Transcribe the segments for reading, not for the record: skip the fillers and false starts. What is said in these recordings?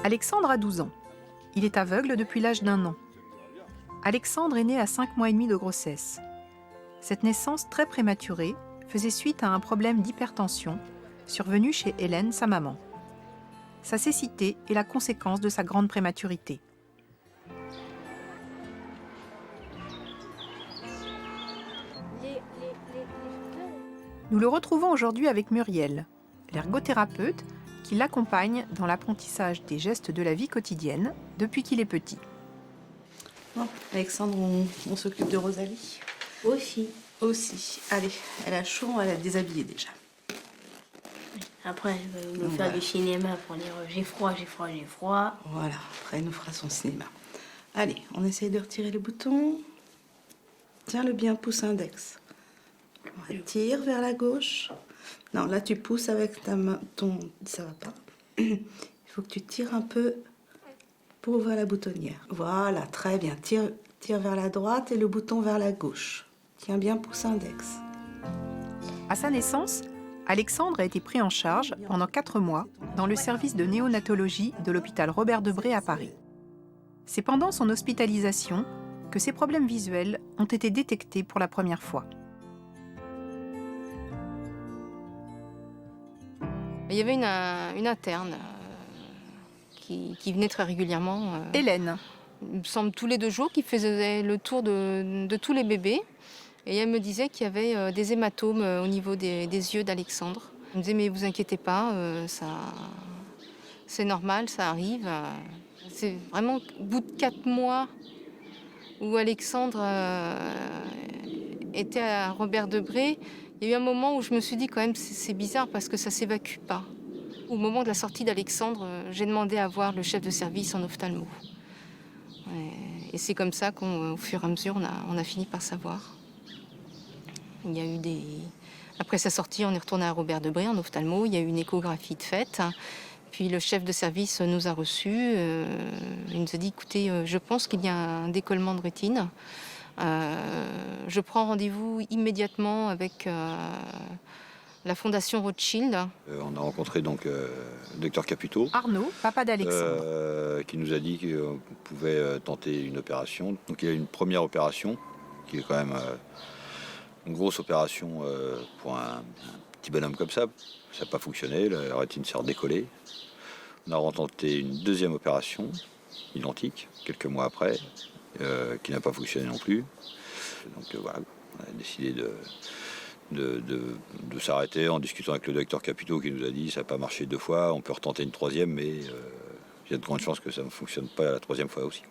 Alexandre a 12 ans. Il est aveugle depuis l'âge d'1 an. Alexandre est né à 5 mois et demi de grossesse. Cette naissance très prématurée faisait suite à un problème d'hypertension survenu chez Hélène, sa maman. Sa cécité est la conséquence de sa grande prématurité. Nous le retrouvons aujourd'hui avec Muriel, l'ergothérapeute qui l'accompagne dans l'apprentissage des gestes de la vie quotidienne depuis qu'il est petit. Bon, Alexandre, on s'occupe de Rosalie. Aussi. Allez, elle a chaud, on va la déshabiller déjà. Après, elle va nous faire du cinéma pour dire j'ai froid. Voilà, après elle nous fera son cinéma. Allez, on essaye de retirer le bouton. Tiens-le bien, pouce index. On tire vers la gauche. Non, là tu pousses avec ta main, ça va pas. Il faut que tu tires un peu pour ouvrir la boutonnière. Voilà, très bien. Tire vers la droite et le bouton vers la gauche. Tiens bien, pouce index. À sa naissance, Alexandre a été pris en charge pendant 4 mois dans le service de néonatologie de l'hôpital Robert Debré à Paris. C'est pendant son hospitalisation que ses problèmes visuels ont été détectés pour la première fois. Il y avait une interne qui venait très régulièrement. Hélène. Il me semble tous les 2 jours, qui faisait le tour de tous les bébés. Et elle me disait qu'il y avait des hématomes au niveau des yeux d'Alexandre. Elle me disait mais vous inquiétez pas, c'est normal, ça arrive. C'est vraiment au bout de 4 mois où Alexandre était à Robert Debré, il y a eu un moment où je me suis dit quand même c'est bizarre parce que ça ne s'évacue pas. Au moment de la sortie d'Alexandre, j'ai demandé à voir le chef de service en ophtalmo. Et c'est comme ça qu'au fur et à mesure, on a fini par savoir. Il y a eu Après sa sortie, on est retourné à Robert Debré en ophtalmo, il y a eu une échographie de faite. Puis le chef de service nous a reçus. Il nous a dit, écoutez, je pense qu'il y a un décollement de rétine. Je prends rendez-vous immédiatement avec la Fondation Rothschild. On a rencontré donc le docteur Caputo. Arnaud, papa d'Alexandre. Qui nous a dit qu'on pouvait tenter une opération. Donc il y a eu une première opération, qui est quand même une grosse opération pour un petit bonhomme comme ça. Ça n'a pas fonctionné, la rétine s'est redécollée. On a retenté une deuxième opération, identique, quelques mois après, qui n'a pas fonctionné non plus. Donc voilà, on a décidé de s'arrêter en discutant avec le docteur Caputo qui nous a dit ça n'a pas marché 2 fois, on peut retenter une 3e, mais il y a de grandes chances que ça ne fonctionne pas la 3e fois aussi.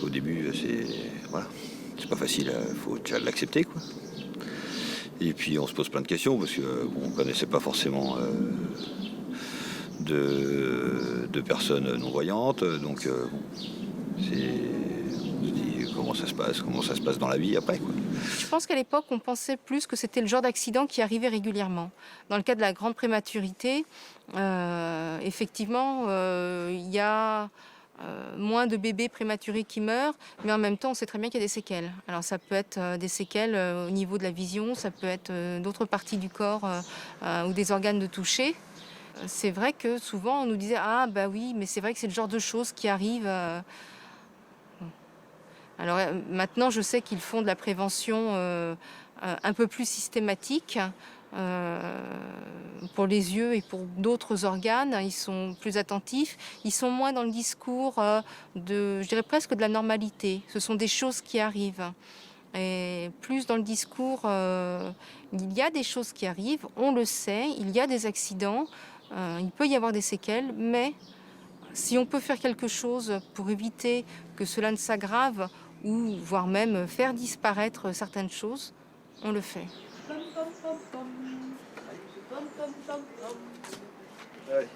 Au début, c'est pas facile, il faut déjà l'accepter, quoi. Et puis on se pose plein de questions parce qu'on ne connaissait pas forcément de personnes non-voyantes, donc on se dit comment ça se passe dans la vie après, quoi. Je pense qu'à l'époque, on pensait plus que c'était le genre d'accident qui arrivait régulièrement. Dans le cas de la grande prématurité, effectivement, il y a moins de bébés prématurés qui meurent, mais en même temps, on sait très bien qu'il y a des séquelles. Alors ça peut être des séquelles au niveau de la vision, ça peut être d'autres parties du corps ou des organes de toucher. C'est vrai que souvent, on nous disait « Ah, bah oui, mais c'est vrai que c'est le genre de choses qui arrivent. » Alors maintenant, je sais qu'ils font de la prévention un peu plus systématique pour les yeux et pour d'autres organes. Ils sont plus attentifs. Ils sont moins dans le discours je dirais presque de la normalité. Ce sont des choses qui arrivent. Et plus dans le discours, il y a des choses qui arrivent, on le sait, il y a des accidents, il peut y avoir des séquelles, mais si on peut faire quelque chose pour éviter que cela ne s'aggrave, ou voire même faire disparaître certaines choses, on le fait. Allez.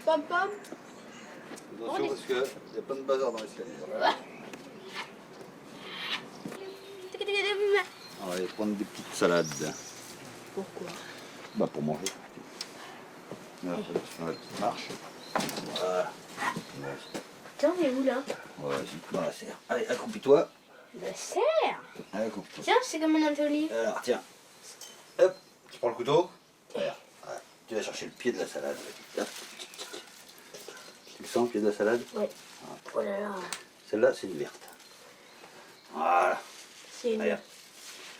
Attention parce qu'il y a plein de bazar dans l'escalier. On va aller prendre des petites salades. Pourquoi? Bah pour manger. Là, ça marche. Voilà. Tiens, on est où là? Vas-y, dans la serre. Allez, accroupis-toi. La serre? Allez, accroupis-toi. Tiens, c'est comme un atelier. Alors, tiens. Hop, tu prends le couteau. Voilà. Tu vas chercher le pied de la salade. Hop. Tu Alexandre, pied de la salade. Ouais. Oh là là. Celle-là, c'est une verte. Voilà. C'est une, Regarde.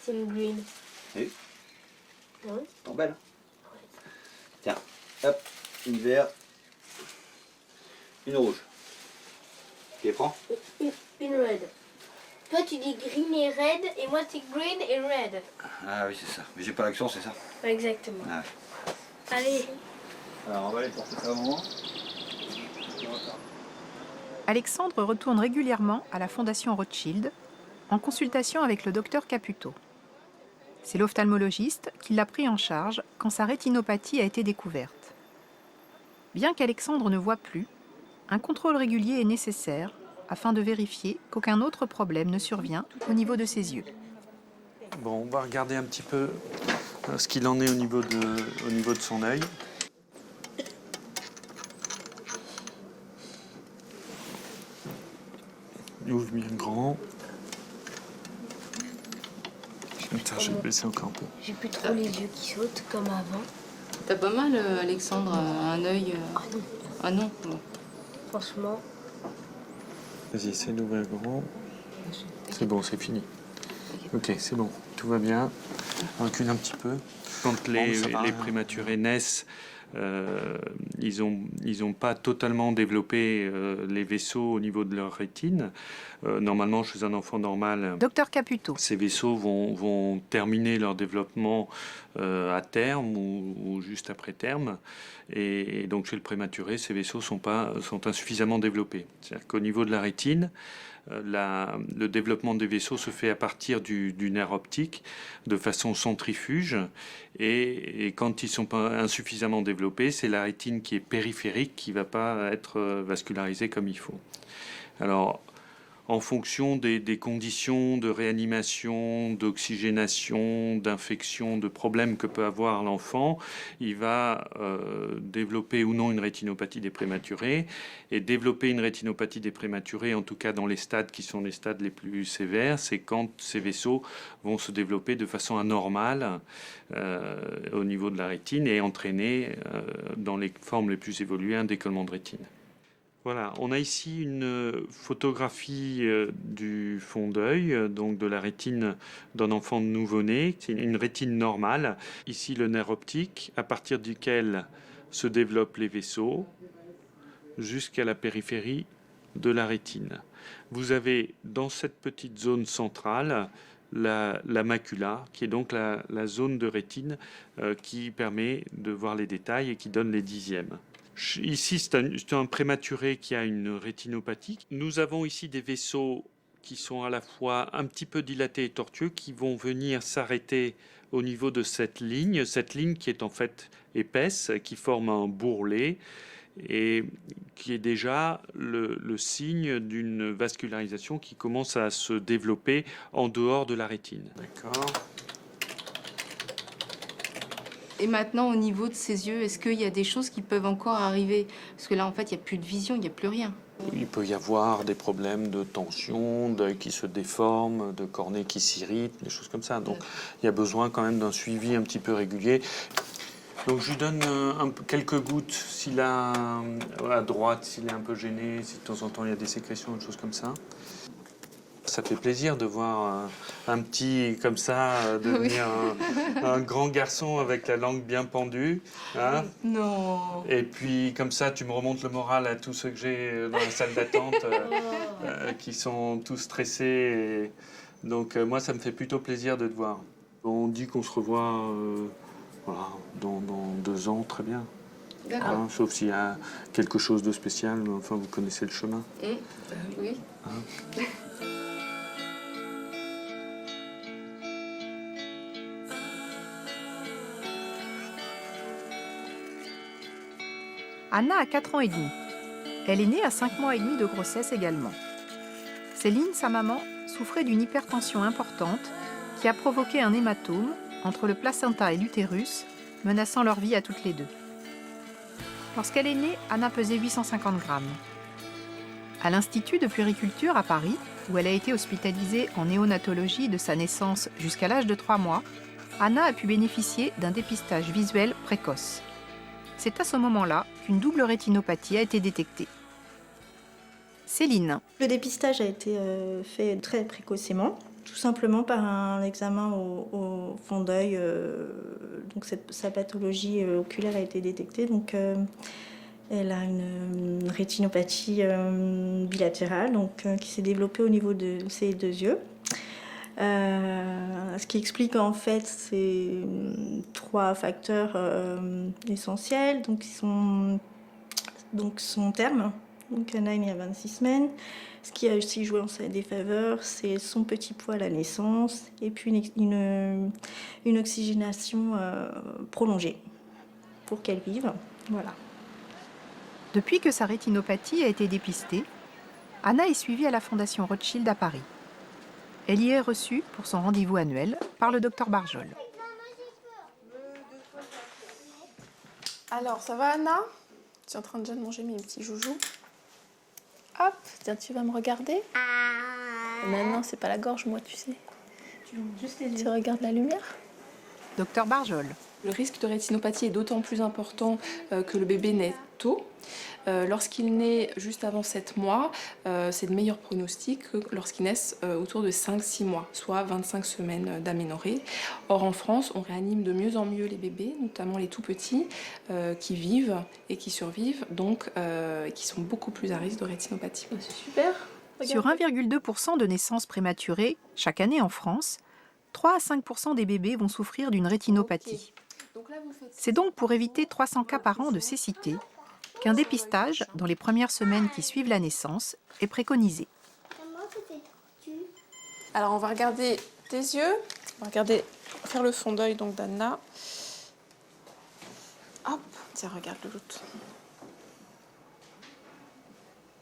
c'est une green. Oui. Ouais. Sont belles. Hein. Tiens, hop, une verte, une rouge. Tu les prends? Une red. Toi, tu dis green et red, et moi, c'est green et red. Ah oui, c'est ça. Mais j'ai pas l'accent, c'est ça. Exactement. Ah. Allez. Alors, on va aller porter ça au moment. Alexandre retourne régulièrement à la Fondation Rothschild en consultation avec le docteur Caputo. C'est l'ophtalmologiste qui l'a pris en charge quand sa rétinopathie a été découverte. Bien qu'Alexandre ne voit plus, un contrôle régulier est nécessaire afin de vérifier qu'aucun autre problème ne survient au niveau de ses yeux. Bon, on va regarder un petit peu ce qu'il en est au niveau de son œil. Il ouvre bien grand. Attends, je vais le baisser encore un peu. J'ai plus trop les yeux qui sautent comme avant. T'as pas mal, Alexandre, un œil. Ah non. Ah non bon. Franchement. Vas-y, essaie d'ouvrir grand. C'est bon, c'est fini. Ok, c'est bon, tout va bien. On recule un petit peu. Quand les prématurés naissent, ils ont pas totalement développé les vaisseaux au niveau de leur rétine. Normalement, chez un enfant normal, Docteur Caputo. ces vaisseaux vont terminer leur développement à terme ou juste après terme. Et donc, chez le prématuré, ces vaisseaux sont insuffisamment développés. C'est-à-dire qu'au niveau de la rétine, le développement des vaisseaux se fait à partir du nerf optique de façon centrifuge et quand ils sont pas insuffisamment développés, c'est la rétine qui est périphérique qui va pas être vascularisée comme il faut. Alors, en fonction des conditions de réanimation, d'oxygénation, d'infection, de problèmes que peut avoir l'enfant, il va développer ou non une rétinopathie des prématurés. Et développer une rétinopathie des prématurés, en tout cas dans les stades qui sont les stades les plus sévères, c'est quand ces vaisseaux vont se développer de façon anormale au niveau de la rétine et entraîner dans les formes les plus évoluées un décollement de rétine. Voilà, on a ici une photographie du fond d'œil, donc de la rétine d'un enfant nouveau-né. C'est une rétine normale. Ici, le nerf optique, à partir duquel se développent les vaisseaux, jusqu'à la périphérie de la rétine. Vous avez dans cette petite zone centrale la macula, qui est donc la zone de rétine qui permet de voir les détails et qui donne les dixièmes. Ici, c'est un prématuré qui a une rétinopathie. Nous avons ici des vaisseaux qui sont à la fois un petit peu dilatés et tortueux, qui vont venir s'arrêter au niveau de cette ligne qui est en fait épaisse, qui forme un bourrelet et qui est déjà le signe d'une vascularisation qui commence à se développer en dehors de la rétine. D'accord. Et maintenant, au niveau de ses yeux, est-ce qu'il y a des choses qui peuvent encore arriver? Parce que là, en fait, il n'y a plus de vision, il n'y a plus rien. Il peut y avoir des problèmes de tension, d'œil qui se déforme, de cornée qui s'irrite, des choses comme ça. Donc, il y a besoin quand même d'un suivi un petit peu régulier. Donc, je lui donne quelques gouttes s'il a à droite, s'il est un peu gêné, si de temps en temps il y a des sécrétions, des choses comme ça. Ça fait plaisir de voir un petit comme ça devenir un grand garçon avec la langue bien pendue. Hein. Non. Et puis comme ça, tu me remontes le moral à tous ceux que j'ai dans la salle d'attente qui sont tous stressés. Donc moi, ça me fait plutôt plaisir de te voir. On dit qu'on se revoit voilà, dans 2 ans, très bien. D'accord. Hein, sauf s'il y a quelque chose de spécial, enfin vous connaissez le chemin. Oui. Hein. Anna a 4 ans et demi. Elle est née à 5 mois et demi de grossesse également. Céline, sa maman, souffrait d'une hypertension importante qui a provoqué un hématome entre le placenta et l'utérus, menaçant leur vie à toutes les deux. Lorsqu'elle est née, Anna pesait 850 grammes. À l'Institut de puériculture à Paris, où elle a été hospitalisée en néonatologie de sa naissance jusqu'à l'âge de 3 mois, Anna a pu bénéficier d'un dépistage visuel précoce. C'est à ce moment-là qu'une double rétinopathie a été détectée. Céline. Le dépistage a été fait très précocement, tout simplement par un examen au fond d'œil. Donc sa pathologie oculaire a été détectée. Donc elle a une rétinopathie bilatérale qui s'est développée au niveau de ses deux yeux. Ce qui explique en fait ces 3 facteurs essentiels. Donc son terme. Donc Anna est née à 26 semaines. Ce qui a aussi joué en sa défaveur, c'est son petit poids à la naissance et puis une oxygénation prolongée pour qu'elle vive. Voilà. Depuis que sa rétinopathie a été dépistée, Anna est suivie à la Fondation Rothschild à Paris. Elle y est reçue pour son rendez-vous annuel par le docteur Barjol. Alors, ça va Anna? Tu es en train déjà de manger mes petits joujoux. Hop, tiens, tu vas me regarder. Maintenant, c'est pas la gorge, moi, tu sais. Tu regardes la lumière. Docteur Barjol. Le risque de rétinopathie est d'autant plus important que le bébé naît tôt. Lorsqu'il naît juste avant 7 mois, c'est de meilleurs pronostics que lorsqu'ils naissent autour de 5-6 mois, soit 25 semaines d'aménorrhée. Or en France, on réanime de mieux en mieux les bébés, notamment les tout petits, qui vivent et qui survivent, donc qui sont beaucoup plus à risque de rétinopathie. C'est super. Sur 1,2% de naissances prématurées chaque année en France, 3 à 5% des bébés vont souffrir d'une rétinopathie. C'est donc pour éviter 300 cas par an de cécité qu'un dépistage dans les premières semaines qui suivent la naissance est préconisé. Alors on va regarder tes yeux, on va faire le fond d'œil donc d'Anna. Hop, tiens, regarde le l'autre.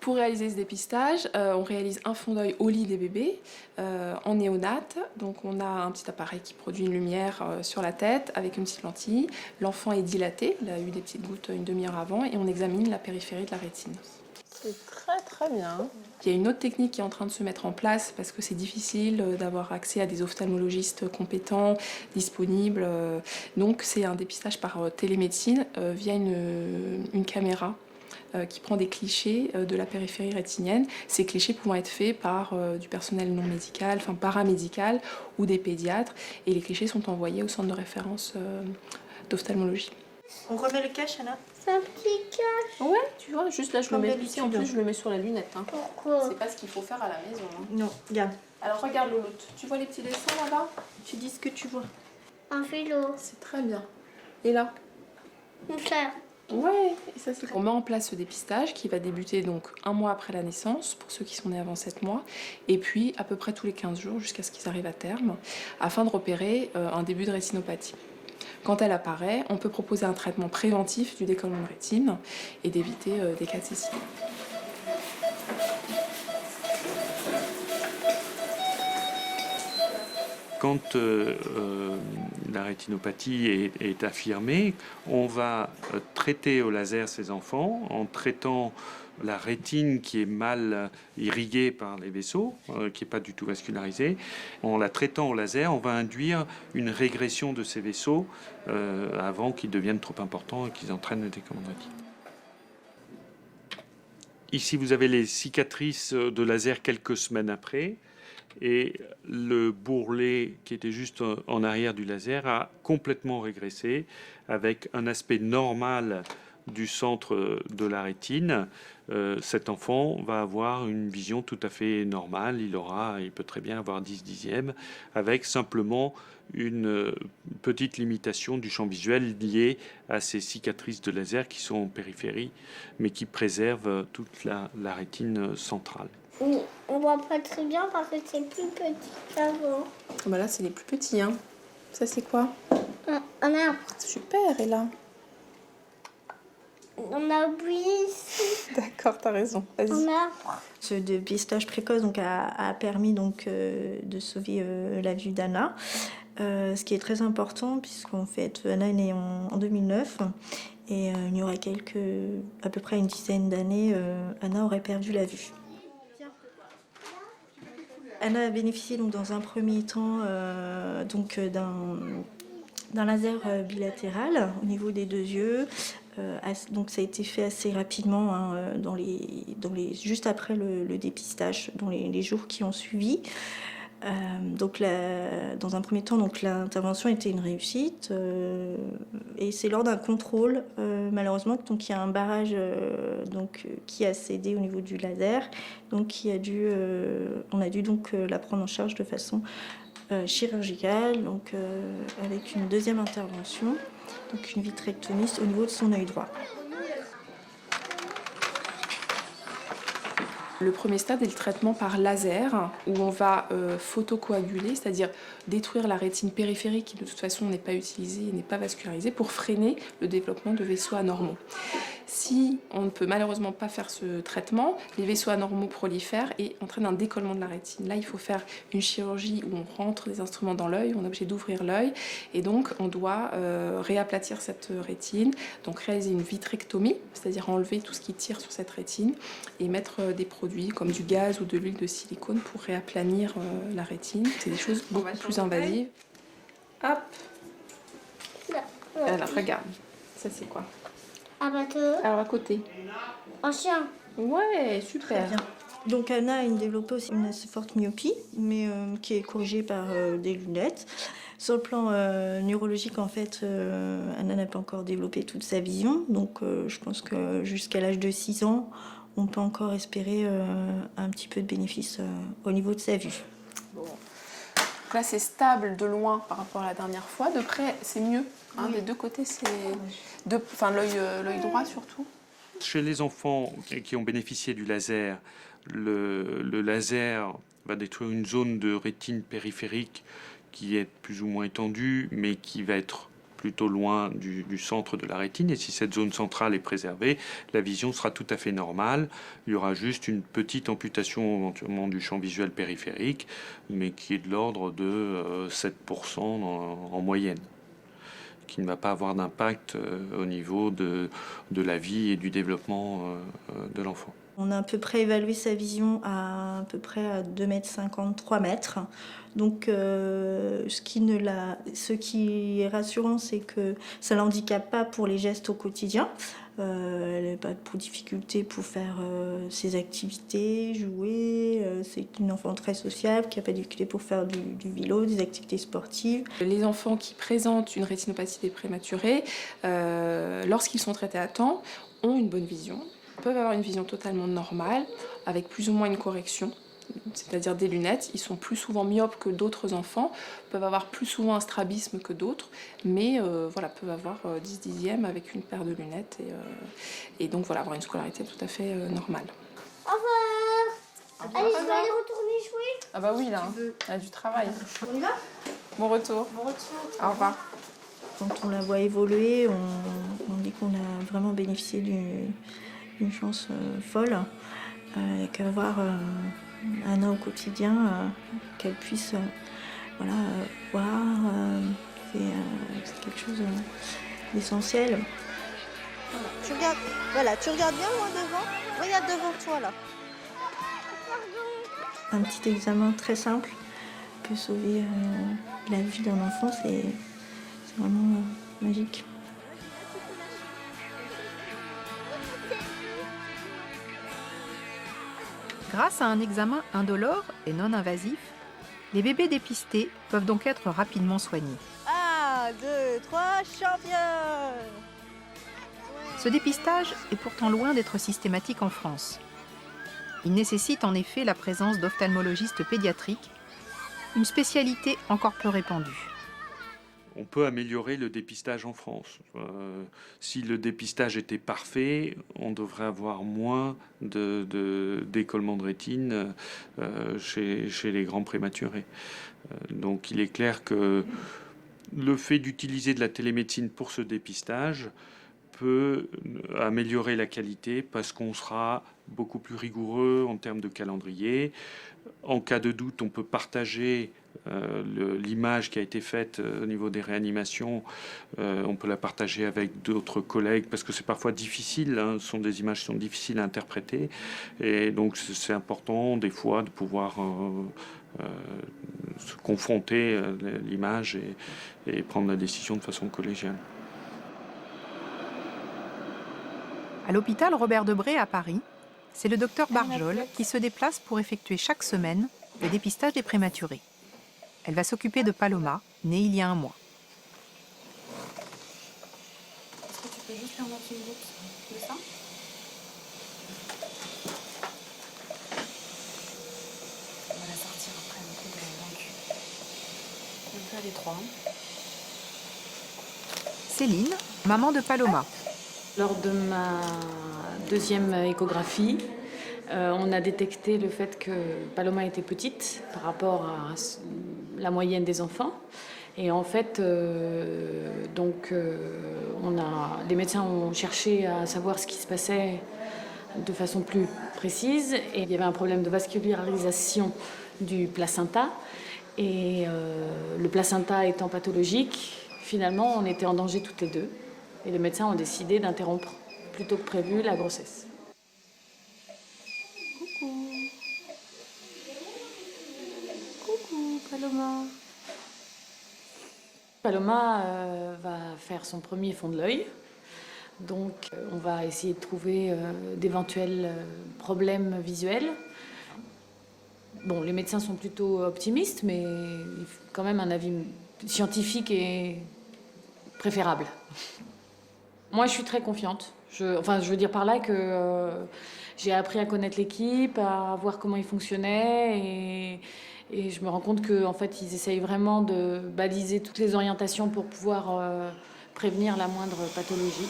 Pour réaliser ce dépistage, on réalise un fond d'œil au lit des bébés en néonate. Donc on a un petit appareil qui produit une lumière sur la tête avec une petite lentille. L'enfant est dilaté, il a eu des petites gouttes une demi-heure avant et on examine la périphérie de la rétine. C'est très très bien. Il y a une autre technique qui est en train de se mettre en place parce que c'est difficile d'avoir accès à des ophtalmologistes compétents, disponibles. Donc c'est un dépistage par télémédecine via une caméra qui prend des clichés de la périphérie rétinienne. Ces clichés pouvant être faits par du personnel non médical, enfin paramédical ou des pédiatres. Et les clichés sont envoyés au centre de référence d'ophtalmologie. On remet le cache, Anna? C'est un petit cache. Ouais, tu vois, juste là je le Comme mets d'habitude. ici, en plus je le mets sur la lunette. Hein. Pourquoi? C'est pas ce qu'il faut faire à la maison. Hein. Non, regarde. Alors regarde l'autre. Tu vois les petits dessins là-bas? Tu dis ce que tu vois. Un vélo. C'est très bien. Et là? Mon frère. Ouais, et ça c'est. On met en place ce dépistage qui va débuter donc 1 mois après la naissance pour ceux qui sont nés avant 7 mois et puis à peu près tous les 15 jours jusqu'à ce qu'ils arrivent à terme afin de repérer un début de rétinopathie. Quand elle apparaît, on peut proposer un traitement préventif du décollement de rétine et d'éviter des cas de cécité. Quand la rétinopathie est affirmée, on va traiter au laser ces enfants en traitant la rétine qui est mal irriguée par les vaisseaux, qui n'est pas du tout vascularisée. En la traitant au laser, on va induire une régression de ces vaisseaux avant qu'ils deviennent trop importants et qu'ils entraînent le décollement de rétine. Ici, vous avez les cicatrices de laser quelques semaines après. Et le bourrelet qui était juste en arrière du laser a complètement régressé avec un aspect normal du centre de la rétine. Cet enfant va avoir une vision tout à fait normale. Il peut très bien avoir 10 dixièmes avec simplement une petite limitation du champ visuel liée à ces cicatrices de laser qui sont en périphérie mais qui préservent toute la rétine centrale. On voit pas très bien parce que c'est plus petit qu'avant. Bah là c'est les plus petits. Hein. Ça c'est quoi? Un arbre. Super, et là? On a oublié ici. D'accord, t'as raison. Vas-y. Un arbre. Ce dépistage précoce a permis de sauver la vue d'Anna. Ce qui est très important puisqu'en fait Anna est née en 2009 et il y aura à peu près une dizaine d'années, Anna aurait perdu la vue. Anna a bénéficié donc, dans un premier temps d'un laser bilatéral au niveau des deux yeux. Donc ça a été fait assez rapidement, hein, juste après le dépistage, dans les jours qui ont suivi. Donc dans un premier temps, donc l'intervention était une réussite et c'est lors d'un contrôle malheureusement donc il y a un barrage qui a cédé au niveau du laser, donc on a dû donc la prendre en charge de façon chirurgicale, donc avec une deuxième intervention, donc une vitrectomie au niveau de son œil droit. Le premier stade est le traitement par laser, où on va photocoaguler, c'est-à-dire détruire la rétine périphérique qui de toute façon n'est pas utilisée et n'est pas vascularisée, pour freiner le développement de vaisseaux anormaux. Si on ne peut malheureusement pas faire ce traitement, les vaisseaux anormaux prolifèrent et entraînent un décollement de la rétine. Là, il faut faire une chirurgie où on rentre des instruments dans l'œil, on est obligé d'ouvrir l'œil et donc on doit réaplatir cette rétine, donc réaliser une vitrectomie, c'est-à-dire enlever tout ce qui tire sur cette rétine et mettre des produits comme du gaz ou de l'huile de silicone pour réaplanir la rétine. C'est des choses beaucoup plus invasives. Hop. Alors regarde, ça c'est quoi? Un bateau. Alors à côté. Un chien. Ouais, super. Très bien. Donc Anna a développé aussi une assez forte myopie, mais qui est corrigée par des lunettes. Sur le plan neurologique, en fait, Anna n'a pas encore développé toute sa vision, donc je pense que jusqu'à l'âge de 6 ans, on peut encore espérer un petit peu de bénéfice au niveau de sa vue. Bon. Donc là, c'est stable de loin par rapport à la dernière fois. De près, c'est mieux. Hein, des deux côtés, c'est... Enfin, l'œil droit surtout. Chez les enfants qui ont bénéficié du laser, le laser va détruire une zone de rétine périphérique qui est plus ou moins étendue, mais qui va être plutôt loin du centre de la rétine. Et si cette zone centrale est préservée, la vision sera tout à fait normale. Il y aura juste une petite amputation éventuellement du champ visuel périphérique, mais qui est de l'ordre de 7% en moyenne, qui ne va pas avoir d'impact au niveau de la vie et du développement de l'enfant. On a à peu près évalué sa vision à peu près à 2,50 m, 3 mètres. Donc ce qui est rassurant, c'est que ça ne l'handicape pas pour les gestes au quotidien. Elle n'a pas de difficulté pour faire ses activités, jouer. C'est une enfant très sociable qui n'a pas de difficulté pour faire du vélo, des activités sportives. Les enfants qui présentent une rétinopathie prématurée, lorsqu'ils sont traités à temps, ont une bonne vision, peuvent avoir une vision totalement normale, avec plus ou moins une correction, c'est-à-dire des lunettes. Ils sont plus souvent myopes que d'autres enfants, peuvent avoir plus souvent un strabisme que d'autres, mais peuvent avoir 10 dixièmes avec une paire de lunettes et donc voilà, avoir une scolarité tout à fait normale. Au revoir. Allez, je vais aller retourner jouer. Ah bah oui, là, il y a du travail. On y va? Bon retour. Bon retour. Au revoir. Quand on la voit évoluer, on dit qu'on a vraiment bénéficié d'une chance folle, qu'à voir Anna au quotidien, qu'elle puisse voir, c'est quelque chose d'essentiel. Tu regardes bien loin devant. Regarde devant toi là. Un petit examen très simple peut sauver la vie d'un enfant, c'est vraiment magique. Grâce à un examen indolore et non invasif, les bébés dépistés peuvent donc être rapidement soignés. 1, 2, 3, champion! Ce dépistage est pourtant loin d'être systématique en France. Il nécessite en effet la présence d'ophtalmologistes pédiatriques, une spécialité encore peu répandue. On peut améliorer le dépistage en France. Si le dépistage était parfait, on devrait avoir moins de décollement de rétine chez les grands prématurés. Donc il est clair que le fait d'utiliser de la télémédecine pour ce dépistage peut améliorer la qualité parce qu'on sera beaucoup plus rigoureux en termes de calendrier. En cas de doute, on peut partager l'image qui a été faite au niveau des réanimations, on peut la partager avec d'autres collègues parce que c'est parfois difficile, hein, ce sont des images qui sont difficiles à interpréter et donc c'est important des fois de pouvoir se confronter à l'image et prendre la décision de façon collégiale. À l'hôpital Robert Debré à Paris, c'est le docteur Barjol qui se déplace pour effectuer chaque semaine le dépistage des prématurés. Elle va s'occuper de Paloma, née il y a 1 mois. Est-ce que tu peux juste faire une goutte de ça? On va la sortir après un peu dans le cul. On peut aller 3. Céline, maman de Paloma. Lors de ma 2e échographie, on a détecté le fait que Paloma était petite par rapport à la moyenne des enfants. Et en fait, les médecins ont cherché à savoir ce qui se passait de façon plus précise. Et il y avait un problème de vascularisation du placenta. Et le placenta étant pathologique, finalement, on était en danger toutes les deux. Et les médecins ont décidé d'interrompre plus tôt que prévu la grossesse. Coucou, Paloma. Paloma va faire son premier fond de l'œil. Donc, on va essayer de trouver d'éventuels problèmes visuels. Bon, les médecins sont plutôt optimistes, mais quand même un avis scientifique est préférable. Moi, je suis très confiante. Je veux dire par là que j'ai appris à connaître l'équipe, à voir comment ils fonctionnaient, et je me rends compte qu'en fait, ils essayent vraiment de baliser toutes les orientations pour pouvoir prévenir la moindre pathologie.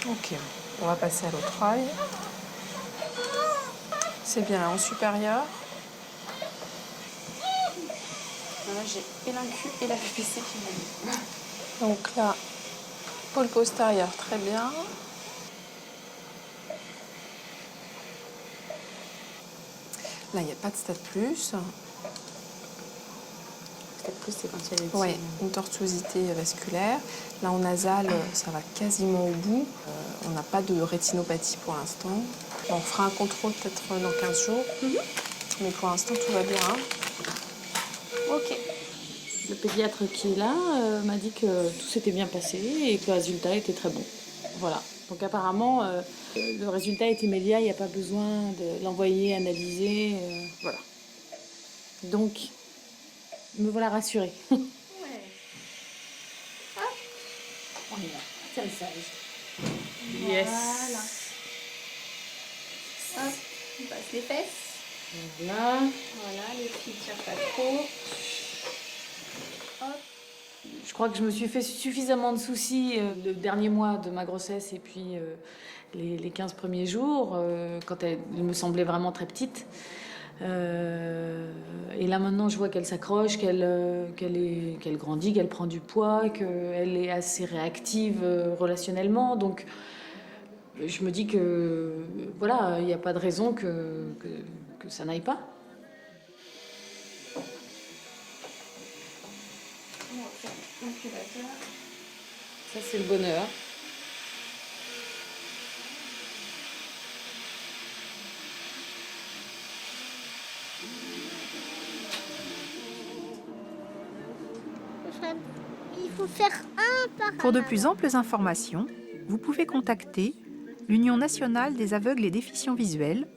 Ok, on va passer à l'autre œil. C'est bien, en supérieur. Là, j'ai et l'incu et la PPC qui m'ont mis. Donc là, pôle postérieur, très bien. Là, il n'y a pas de stade plus. Stade plus, c'est quand il y a des Oui, une tortuosité vasculaire. Là, en nasal, ça va quasiment au bout. On n'a pas de rétinopathie pour l'instant. On fera un contrôle peut-être dans 15 jours. Mais pour l'instant, tout va bien. Ok. Le pédiatre qui est là m'a dit que tout s'était bien passé et que le résultat était très bon. Voilà. Donc apparemment, le résultat est immédiat, il n'y a pas besoin de l'envoyer, analyser. Voilà. Donc, me voilà rassurée. Ouais. On y va. Tiens le sage. Yes. Voilà. Hop, on passe les fesses. Voilà. Voilà, les filles tirent pas trop. Hop. Je crois que je me suis fait suffisamment de soucis le dernier mois de ma grossesse et puis les 15 premiers jours, quand elle me semblait vraiment très petite. Et là maintenant, je vois qu'elle s'accroche, qu'elle grandit, qu'elle prend du poids, qu'elle est assez réactive relationnellement. Donc, je me dis que voilà, il n'y a pas de raison que ça n'aille pas. Ça, c'est le bonheur. Il faut faire un par Pour de plus amples informations, vous pouvez contacter l'Union nationale des aveugles et déficients visuels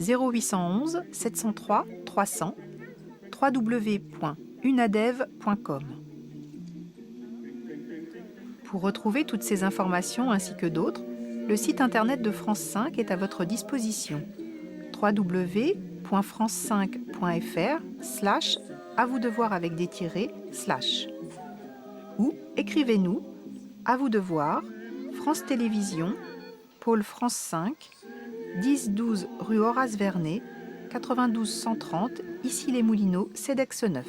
0811 703 300 www.unadev.com. Pour retrouver toutes ces informations ainsi que d'autres, le site internet de France 5 est à votre disposition. www.france5.fr/à vous de voir avec des tirets / ou écrivez-nous à vous de voir, France Télévisions, pôle France 5, 10-12 rue Horace Vernet, 92 130, Issy-les-Moulineaux, Cedex 9.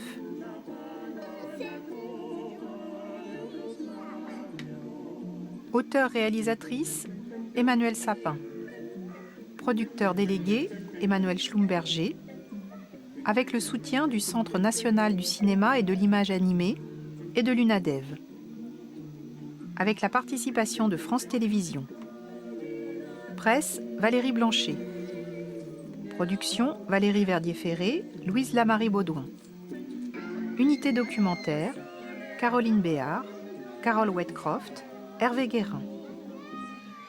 Auteure-réalisatrice, Emmanuel Sapin. Producteur délégué, Emmanuel Schlumberger. Avec le soutien du Centre national du cinéma et de l'image animée et de l'UNADEV. Avec la participation de France Télévisions. Presse, Valérie Blanchet. Production, Valérie Verdier-Ferré, Louise Lamarie-Baudouin. Unité documentaire, Caroline Béard, Carole Wetcroft, Hervé Guérin.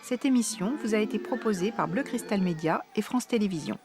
Cette émission vous a été proposée par Bleu Cristal Média et France Télévisions.